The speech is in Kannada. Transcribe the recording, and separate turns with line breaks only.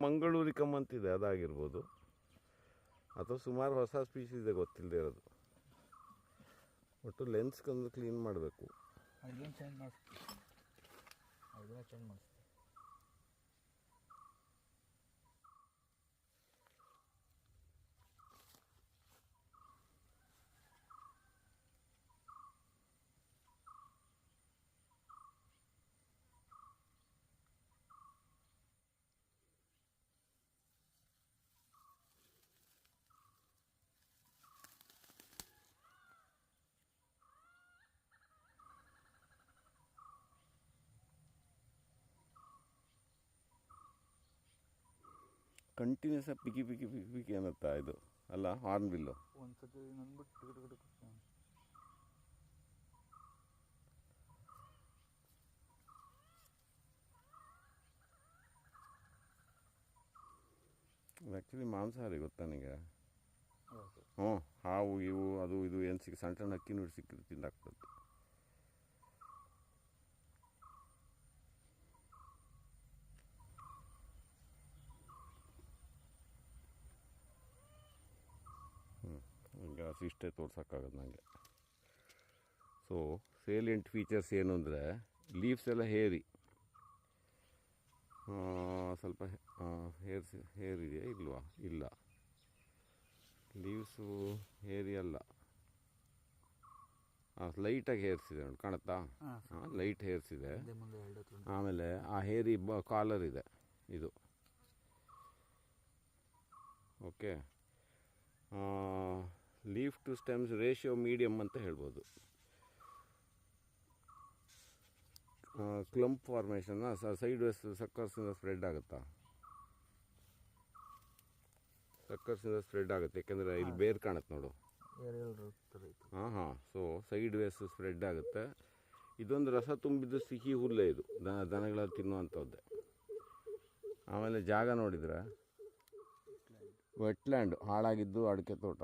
ಮಂಗಳೂರಿಕಮ್ ಅಂತಿದೆ, ಅದಾಗಿರ್ಬೋದು. ಅಥವಾ ಸುಮಾರು ಹೊಸ ಸ್ಪೀಶೀಸ್ ಇದೆ ಗೊತ್ತಿಲ್ಲದೆ ಇರೋದು. ಒಟ್ಟು ಲೆನ್ಸ್ಗೊಂದು ಕ್ಲೀನ್ ಮಾಡಬೇಕು.
ಚೇಂಜ್ ಮಾಡಿಸ್ತೀವಿ.
ಕಂಟಿನ್ಯೂಸ್ ಪಿಕಿ ಪಿಕಿ ಪಿಕಿ ಪಿಕಿ ಅನ್ನತ್ತಾ ಇದು ಅಲ್ಲ ಹಾರ್ನ್ ಬಿಲ್ಲು.
ಒಂದ್ಸತಿ ನಂದ್ಬಿಟ್ಟು
ಆ್ಯಕ್ಚುಲಿ ಮಾಂಸಾಹಾರಿ ಗೊತ್ತಾ ನನಗೆ. ಹ್ಞೂ, ಹಾವು ಇವು ಅದು ಇದು ಏನು ಸಣ್ಣ ಸಣ್ಣ ಅಕ್ಕಿ ನೋಡಿ ಸಿಕ್ಕಿದ್ರೆ ತಿಂದಾಕ್ತದೆ. ಈಗ ಇಷ್ಟೇ ತೋರ್ಸೋಕ್ಕಾಗೋದು ನನಗೆ. ಸೊ ಸೇಲಿಯಂಟ್ ಫೀಚರ್ಸ್ ಏನು ಅಂದರೆ, ಲೀವ್ಸ್ ಎಲ್ಲ ಹೇರಿ, ಸ್ವಲ್ಪ ಹೇರ್ ಇದೆಯಾ ಇಲ್ವಾ? ಇಲ್ಲ, ಲೀವ್ಸು ಹೇರಿ ಅಲ್ಲ, ಲೈಟಾಗಿ ಹೇರ್ಸಿದೆ ನೋಡಿ, ಕಾಣುತ್ತಾ? ಲೈಟ್ ಹೇರ್ಸಿದೆ. ಆಮೇಲೆ ಆ ಹೇರಿ ಕಾಲರ್ ಇದೆ ಇದು. Okay, leaf to stems ratio medium ಅಂತ ಹೇಳ್ಬೋದು. ಕ್ಲಂಪ್ ಫಾರ್ಮೇಷನ್ ಸೈಡ್ ವೇಸ್ ಸಕ್ಕರ್ಸಿಂದ ಸ್ಪ್ರೆಡ್ ಆಗುತ್ತಾ? ಸಕ್ಕರ್ಸಿಂದ ಸ್ಪ್ರೆಡ್ ಆಗುತ್ತೆ, ಯಾಕೆಂದರೆ ಇಲ್ಲಿ ಬೇರ್ ಕಾಣುತ್ತೆ ನೋಡು. ಹಾಂ, ಸೊ ಸೈಡ್ ವೇಸ್ ಸ್ಪ್ರೆಡ್ ಆಗುತ್ತೆ. ಇದೊಂದು ರಸ ತುಂಬಿದ್ದು ಸಿಹಿ ಹುಲ್ಲೆ, ಇದು ದನಗಳ ತಿನ್ನುವಂಥದ್ದೇ. ಆಮೇಲೆ ಜಾಗ ನೋಡಿದರೆ ವೆಟ್ಲ್ಯಾಂಡ್, ಹಾಳಾಗಿದ್ದು ಅಡಿಕೆ ತೋಟ.